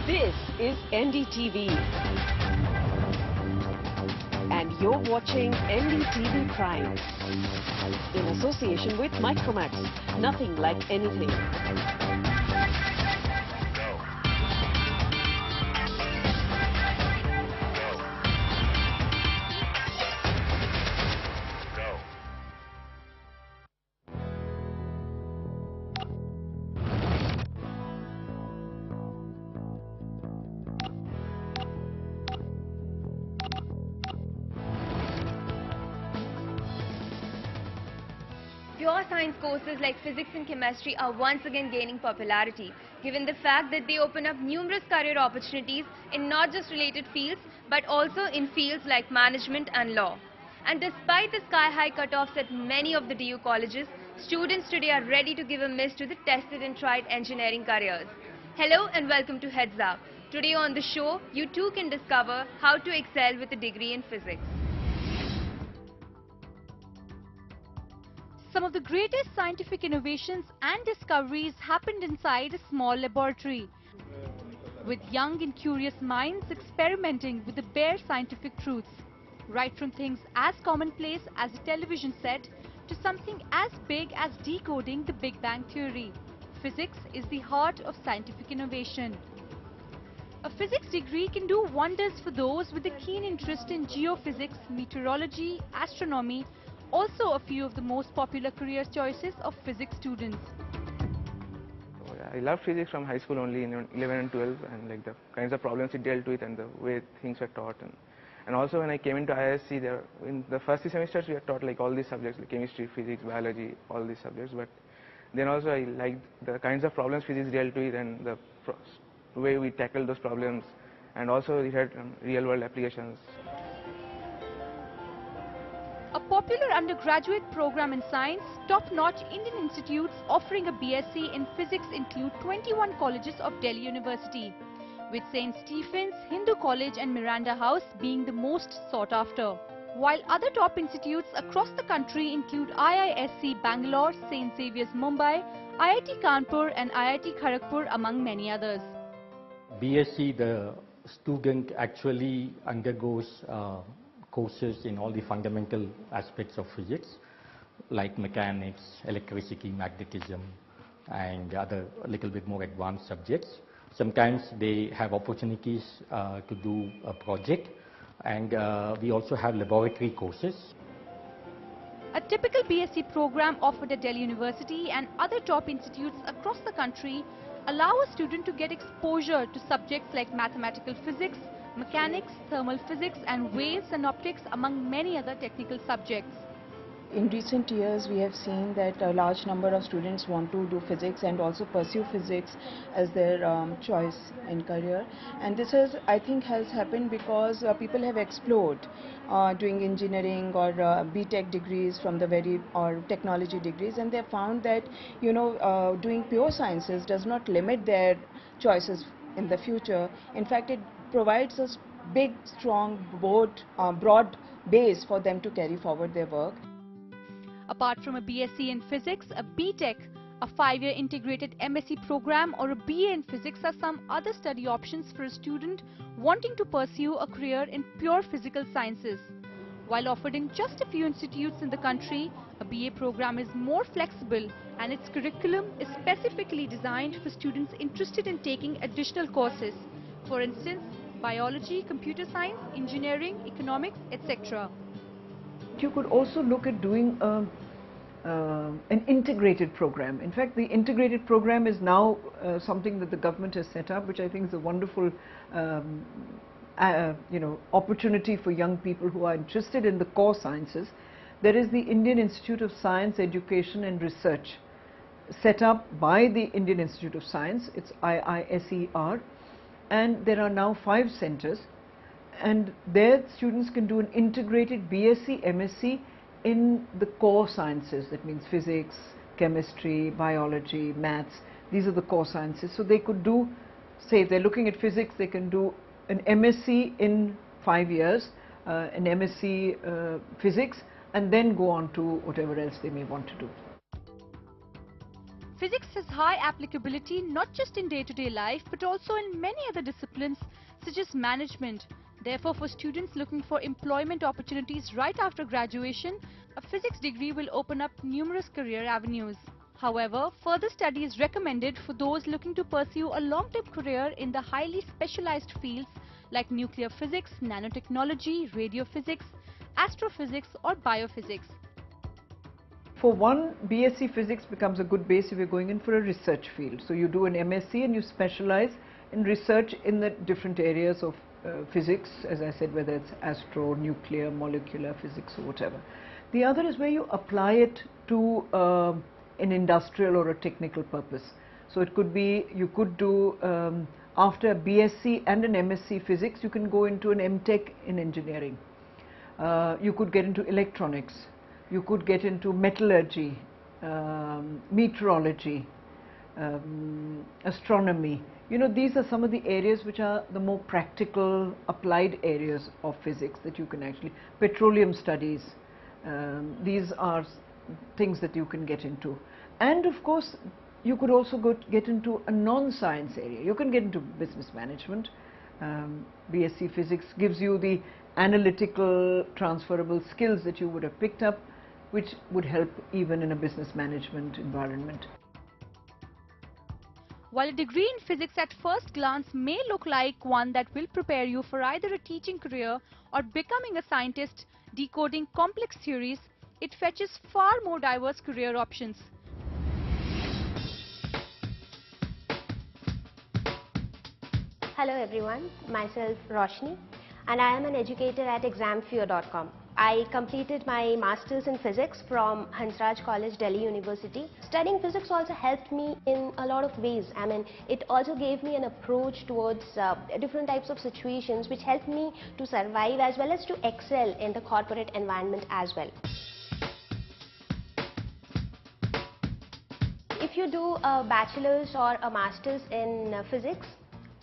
This is NDTV. And you're watching NDTV Prime. In association with Micromax. Nothing like anything. Pure science courses like physics and chemistry are once again gaining popularity, given the fact that they open up numerous career opportunities in not just related fields, but also in fields like management and law. And despite the sky-high cutoffs at many of the DU colleges, students today are ready to give a miss to the tested and tried engineering careers. Hello and welcome to Heads Up. Today on the show, you too can discover how to excel with a degree in physics. Some of the greatest scientific innovations and discoveries happened inside a small laboratory, with young and curious minds experimenting with the bare scientific truths, right from things as commonplace as a television set to something as big as decoding the Big Bang Theory. Physics is the heart of scientific innovation. A physics degree can do wonders for those with a keen interest in geophysics, meteorology, astronomy, also a few of the most popular career choices of physics students. I loved physics from high school only in 11 and 12, and like the kinds of problems it dealt with and the way things were taught. And also when I came into ISC, there in the first 3 semesters we were taught like all these subjects like chemistry, physics, biology, all these subjects. But then also I liked the kinds of problems physics dealt with and the way we tackled those problems, and also it had real world applications. A popular undergraduate program in science, top-notch Indian institutes offering a BSc in physics include 21 colleges of Delhi University, with St. Stephen's, Hindu College and Miranda House being the most sought after. While other top institutes across the country include IISc Bangalore, St. Xavier's Mumbai, IIT Kanpur and IIT Kharagpur among many others. BSc, the student actually undergoes courses in all the fundamental aspects of physics, like mechanics, electricity, magnetism, and other a little bit more advanced subjects. Sometimes they have opportunities to do a project, and we also have laboratory courses. A typical BSc program offered at Delhi University and other top institutes across the country allow a student to get exposure to subjects like mathematical physics, mechanics, thermal physics and waves and optics among many other technical subjects. In recent years, we have seen that a large number of students want to do physics and also pursue physics as their choice in career. And this has, I think, has happened because people have explored doing engineering or BTech degrees from the or technology degrees, and they found that, you know, doing pure sciences does not limit their choices in the future. In fact, it provides a big, strong, broad base for them to carry forward their work. Apart from a BSc in physics, a BTech, a 5-year integrated MSc program or a BA in physics are some other study options for a student wanting to pursue a career in pure physical sciences. While offered in just a few institutes in the country, a BA program is more flexible and its curriculum is specifically designed for students interested in taking additional courses. For instance, biology, computer science, engineering, economics, etc. You could also look at doing an integrated program. In fact, the integrated program is now something that the government has set up, which I think is a wonderful opportunity for young people who are interested in the core sciences. There is the Indian Institute of Science, Education and Research, set up by the Indian Institute of Science. It's IISER, and there are now 5 centers, and there students can do an integrated BSc, MSc in the core sciences. That means physics, chemistry, biology, maths. These are the core sciences. So they could do, say if they're looking at physics, they can do an MSc in 5 years, an MSc physics, and then go on to whatever else they may want to do. Physics has high applicability not just in day-to-day life but also in many other disciplines such as management. Therefore, for students looking for employment opportunities right after graduation, a physics degree will open up numerous career avenues. However, further study is recommended for those looking to pursue a long-term career in the highly specialized fields like nuclear physics, nanotechnology, radiophysics, astrophysics or biophysics. For one, BSc Physics becomes a good base if you're going in for a research field. So you do an MSc and you specialize in research in the different areas of physics, as I said, whether it's astro, nuclear, molecular physics or whatever. The other is where you apply it to an industrial or a technical purpose. So it could be, you could do, after a BSc and an MSc Physics, you can go into an MTech in engineering. You could get into electronics. You could get into metallurgy, meteorology, astronomy. You know, these are some of the areas which are the more practical, applied areas of physics that you can actually, petroleum studies, these are things that you can get into. And of course, you could also get into a non-science area. You can get into business management. BSc Physics gives you the analytical, transferable skills that you would have picked up, which would help even in a business management environment. While a degree in physics at first glance may look like one that will prepare you for either a teaching career or becoming a scientist decoding complex theories, it fetches far more diverse career options. Hello everyone, myself Roshni and I am an educator at examfear.com. I completed my Masters in Physics from Hansraj College, Delhi University. Studying physics also helped me in a lot of ways. I mean, it also gave me an approach towards different types of situations which helped me to survive as well as to excel in the corporate environment as well. If you do a bachelor's or a master's in physics,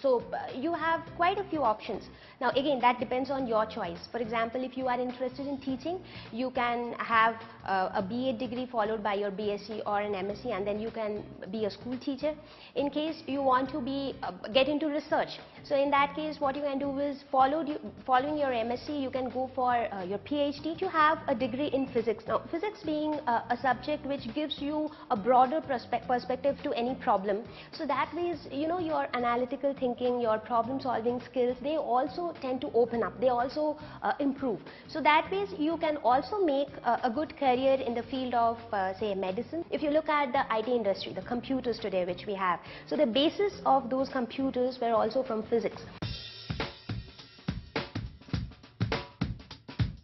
so you have quite a few options. Now again, that depends on your choice. For example, if you are interested in teaching, you can have a BA degree followed by your BSc or an MSc, and then you can be a school teacher. In case you want to be get into research, so in that case what you can do is following your MSc, you can go for your PhD. You have a degree in physics. Now physics being a subject which gives you a broader perspective to any problem, so that means, you know, your analytical thinking, your problem solving skills, they also tend to open up, they also improve. So that means you can also make a good career in the field of say medicine. If you look at the IT industry, the computers today which we have, so the basis of those computers were also from physics.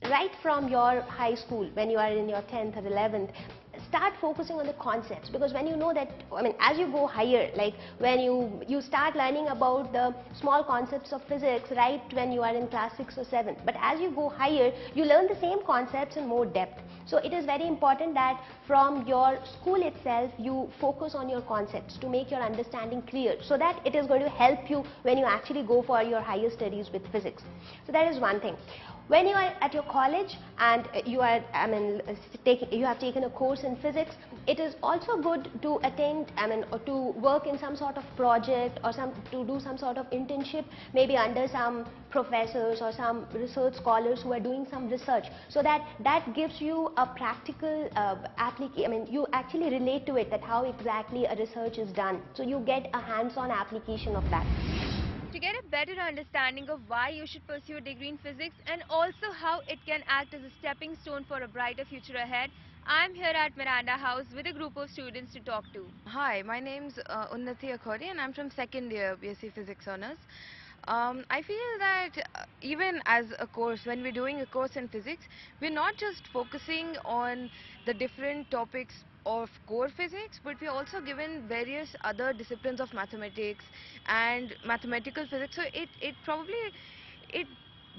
Right from your high school, when you are in your 10th or 11th, start focusing on the concepts, because when you know that, I mean, as you go higher, like when you start learning about the small concepts of physics right when you are in class 6 or 7, but as you go higher, you learn the same concepts in more depth. So it is very important that from your school itself, you focus on your concepts to make your understanding clear, so that it is going to help you when you actually go for your higher studies with physics. So that is one thing. When you are at your college and you are, you have taken a course in physics, it is also good to attend, or to work in some sort of project or to do some sort of internship, maybe under some professors or some research scholars who are doing some research, so that gives you a practical application. You actually relate to it, that how exactly a research is done. So you get a hands-on application of that. To get a better understanding of why you should pursue a degree in physics and also how it can act as a stepping stone for a brighter future ahead, I'm here at Miranda House with a group of students to talk to. Hi, my name's Unnati Akhori and I'm from second year BSc Physics Honours. I feel that even as a course, when we're doing a course in physics, we're not just focusing on the different topics of core physics, but we're also given various other disciplines of mathematics and mathematical physics. So it probably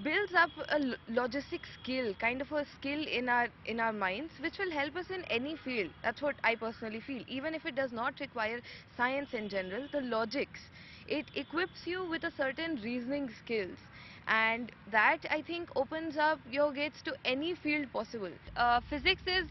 builds up a logistic skill, kind of a skill in our minds, which will help us in any field. That's what I personally feel. Even if it does not require science in general, the logics, it equips you with a certain reasoning skills, and that I think opens up your gates to any field possible. Physics is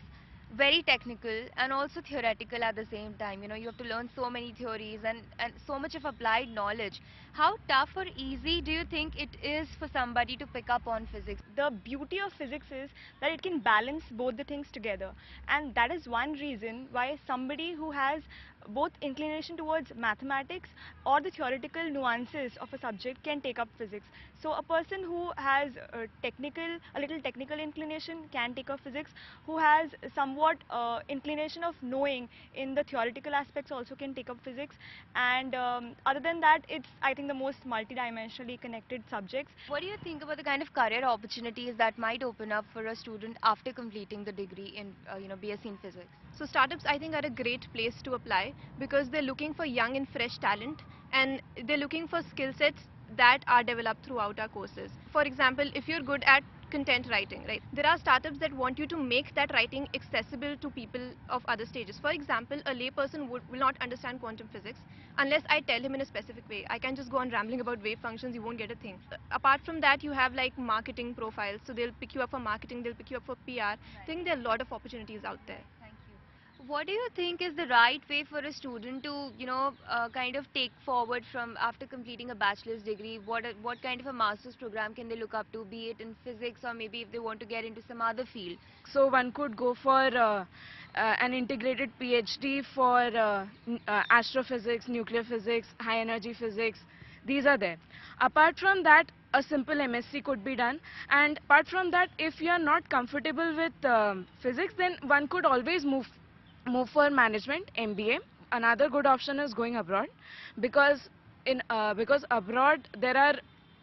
very technical and also theoretical at the same time. You know, you have to learn so many theories and so much of applied knowledge. How tough or easy do you think it is for somebody to pick up on physics? The beauty of physics is that it can balance both the things together, and that is one reason why somebody who has both inclination towards mathematics or the theoretical nuances of a subject can take up physics. So a person who has a little technical inclination can take up physics, who has somewhat inclination of knowing in the theoretical aspects also can take up physics, and other than that, it's, I think, the most multidimensionally connected subjects. What do you think about the kind of career opportunities that might open up for a student after completing the degree in BSc in physics? So startups, I think, are a great place to apply because they're looking for young and fresh talent, and they're looking for skill sets that are developed throughout our courses. For example, if you're good at content writing, right, there are startups that want you to make that writing accessible to people of other stages. For example, a layperson will not understand quantum physics unless I tell him in a specific way. I can just go on rambling about wave functions, you won't get a thing. Apart from that, you have like marketing profiles, so they'll pick you up for marketing, they'll pick you up for PR. I think there are a lot of opportunities out there. What do you think is the right way for a student to, kind of take forward from after completing a bachelor's degree? What kind of a master's program can they look up to, be it in physics or maybe if they want to get into some other field? So one could go for an integrated PhD for astrophysics, nuclear physics, high energy physics. These are there. Apart from that, a simple MSc could be done, and apart from that, if you are not comfortable with physics, then one could always move for management, MBA. Another good option is going abroad, because abroad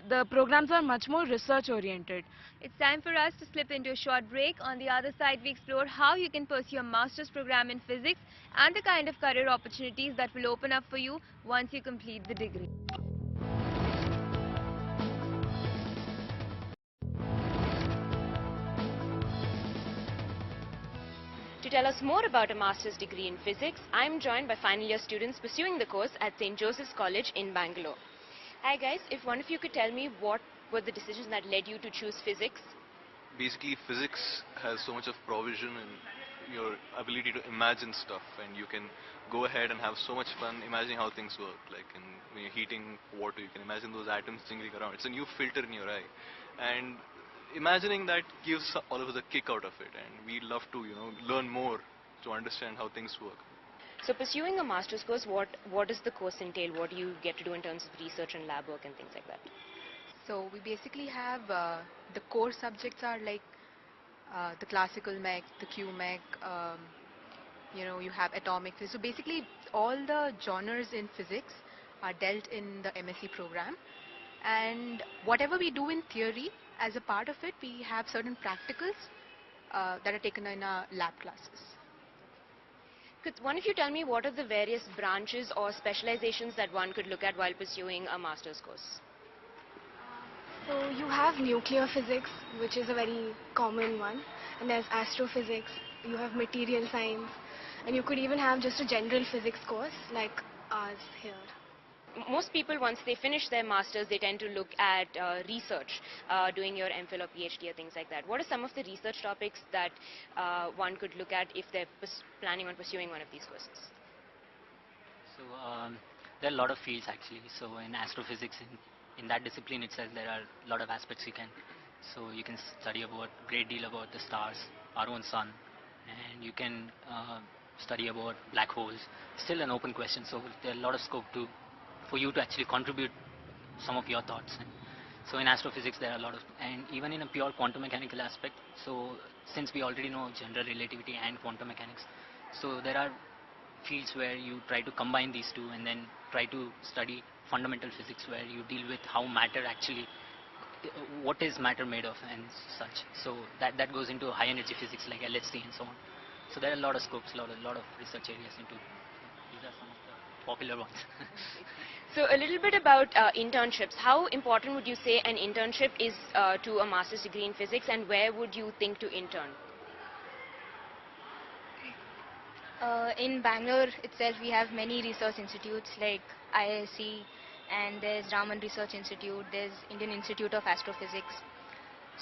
the programs are much more research oriented. It's time for us to slip into a short break. On the other side, we explore how you can pursue a master's program in physics and the kind of career opportunities that will open up for you once you complete the degree. To tell us more about a master's degree in physics, I am joined by final year students pursuing the course at St. Joseph's College in Bangalore. Hi guys, if one of you could tell me what were the decisions that led you to choose physics? Basically, physics has so much of provision in your ability to imagine stuff, and you can go ahead and have so much fun imagining how things work. Like when you're heating water, you can imagine those atoms jingling around. It's a new filter in your eye, and imagining that gives all of us a kick out of it, and we love to learn more to understand how things work. So pursuing a master's course, what does the course entail? What do you get to do in terms of research and lab work and things like that? So we basically have the core subjects are like the classical mech, the Q mech, you have atomic physics. So basically all the genres in physics are dealt in the MSc program, and whatever we do in theory, as a part of it, we have certain practicals that are taken in our lab classes. Could one of you tell me what are the various branches or specializations that one could look at while pursuing a master's course? So you have nuclear physics, which is a very common one, and there's astrophysics, you have material science, and you could even have just a general physics course like ours here. Most people, once they finish their masters, they tend to look at research, doing your MPhil or PhD or things like that. What are some of the research topics that one could look at if they're planning on pursuing one of these courses? So there are a lot of fields actually. So in astrophysics, in that discipline itself, there are a lot of aspects you can. So you can study about a great deal about the stars, our own sun, and you can study about black holes. Still an open question, so there's a lot of scope for you to actually contribute some of your thoughts. So in astrophysics there are a lot of, and even in a pure quantum mechanical aspect, so since we already know general relativity and quantum mechanics, so there are fields where you try to combine these two and then try to study fundamental physics where you deal with how matter actually, what is matter made of and such. So that goes into high energy physics like LHC and so on. So there are a lot of scopes, a lot of research areas into. These are some of the popular ones. So a little bit about internships. How important would you say an internship is to a master's degree in physics, and where would you think to intern? In Bangalore itself, we have many research institutes like IISc, and there's Raman Research Institute, there's Indian Institute of Astrophysics.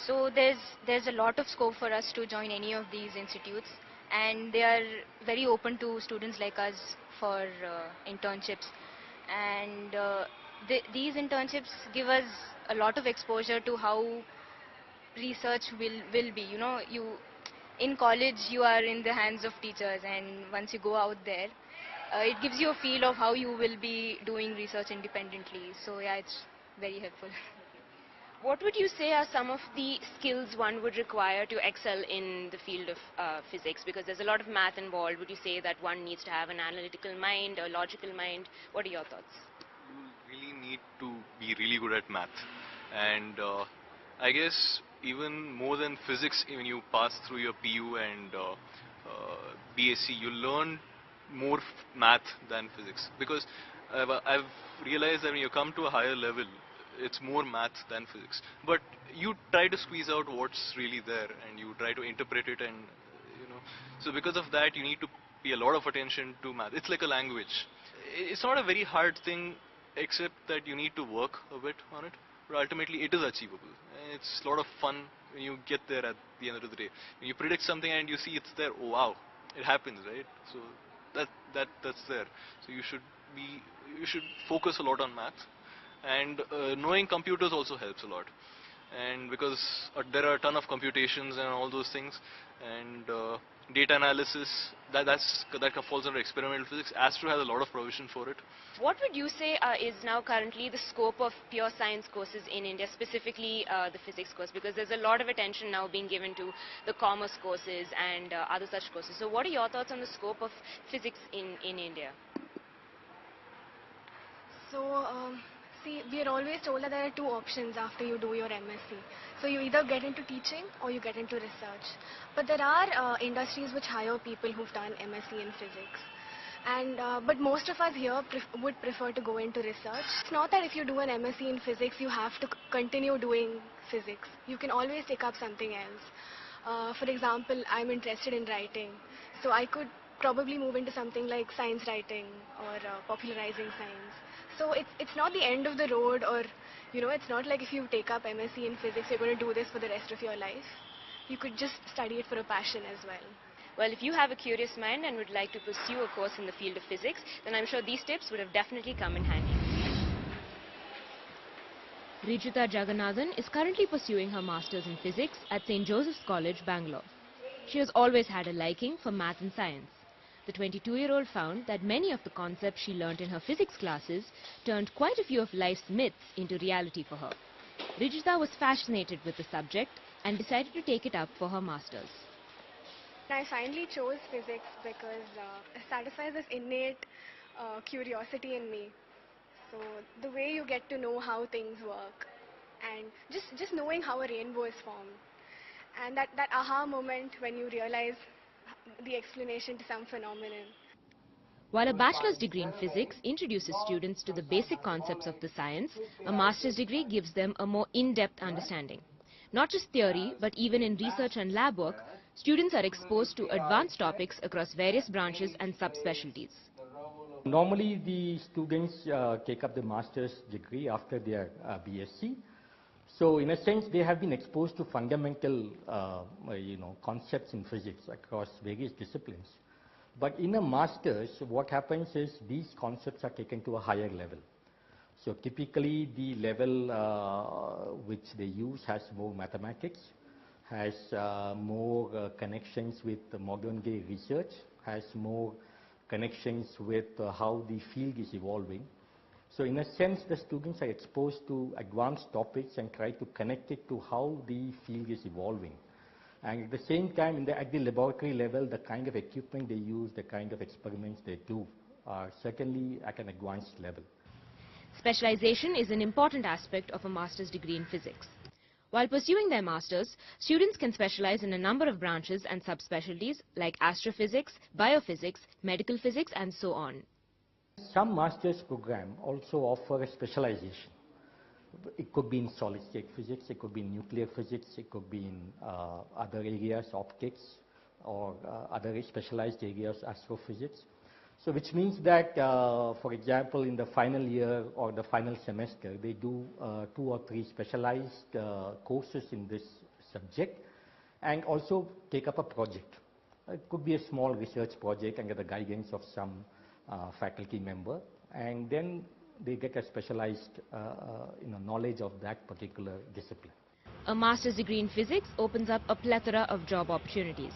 So there's a lot of scope for us to join any of these institutes, and they are very open to students like us for internships. And these internships give us a lot of exposure to how research will be. You know, in college you are in the hands of teachers, and once you go out there, it gives you a feel of how you will be doing research independently. So yeah, it's very helpful. What would you say are some of the skills one would require to excel in the field of physics? Because there's a lot of math involved. Would you say that one needs to have an analytical mind, a logical mind? What are your thoughts? You really need to be really good at math. And I guess even more than physics, when you pass through your PU and BSc, you learn more math than physics. Because I've realized that when you come to a higher level, it's more math than physics. But you try to squeeze out what's really there, and you try to interpret it, and so because of that, you need to pay a lot of attention to math. It's like a language. It's not a very hard thing, except that you need to work a bit on it. But ultimately, it is achievable. It's a lot of fun when you get there at the end of the day. When you predict something and you see it's there, oh wow, it happens, right? So that's there. So you should focus a lot on math, and knowing computers also helps a lot. And because there are a ton of computations and all those things, and data analysis, that falls under experimental physics. Astro has a lot of provision for it. What would you say is now currently the scope of pure science courses in India, specifically the physics course? Because there's a lot of attention now being given to the commerce courses and other such courses. So what are your thoughts on the scope of physics in India? So, see, we are always told that there are two options after you do your MSc. So you either get into teaching or you get into research. But there are industries which hire people who've done MSc in physics. And but most of us here would prefer to go into research. It's not that if you do an MSc in physics, you have to continue doing physics. You can always take up something else. For example, I'm interested in writing, so I could probably move into something like science writing or popularizing science. So it's not the end of the road, or it's not like if you take up MSc in physics, you're going to do this for the rest of your life. You could just study it for a passion as well. Well, if you have a curious mind and would like to pursue a course in the field of physics, then I'm sure these tips would have definitely come in handy. Rijita Jagannathan is currently pursuing her Masters in Physics at St. Joseph's College, Bangalore. She has always had a liking for math and science. The 22-year-old found that many of the concepts she learnt in her physics classes turned quite a few of life's myths into reality for her. Rijita was fascinated with the subject and decided to take it up for her Masters. I finally chose physics because it satisfies this innate curiosity in me. So the way you get to know how things work, and just knowing how a rainbow is formed, and that aha moment when you realize the explanation to some phenomenon. While a bachelor's degree in physics introduces students to the basic concepts of the science, a master's degree gives them a more in-depth understanding. Not just theory, but even in research and lab work, students are exposed to advanced topics across various branches and subspecialties. Normally, the students take up the master's degree after their BSc. So, in a sense, they have been exposed to fundamental, concepts in physics across various disciplines. But in a master's, what happens is these concepts are taken to a higher level. So, typically, the level which they use has more mathematics, has more connections with modern day research, has more connections with how the field is evolving. So in a sense, the students are exposed to advanced topics and try to connect it to how the field is evolving. And at the same time, at the laboratory level, the kind of equipment they use, the kind of experiments they do are certainly at an advanced level. Specialization is an important aspect of a master's degree in physics. While pursuing their masters, students can specialize in a number of branches and subspecialties like astrophysics, biophysics, medical physics, and so on. Some master's program also offer a specialization. It could be in solid-state physics, it could be in nuclear physics, it could be in other areas, optics, or other specialized areas, astrophysics. So which means that, for example, in the final year or the final semester, they do 2 or 3 specialized courses in this subject and also take up a project. It could be a small research project under the guidance of some faculty member, and then they get a specialized knowledge of that particular discipline. A master's degree in physics opens up a plethora of job opportunities.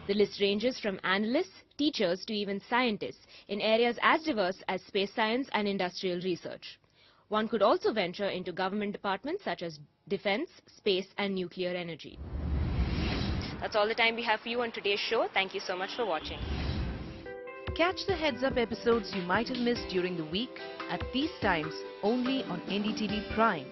The list ranges from analysts, teachers to even scientists in areas as diverse as space science and industrial research. One could also venture into government departments such as defense, space and nuclear energy. That's all the time we have for you on today's show. Thank you so much for watching. Catch the heads-up episodes you might have missed during the week at these times only on NDTV Prime.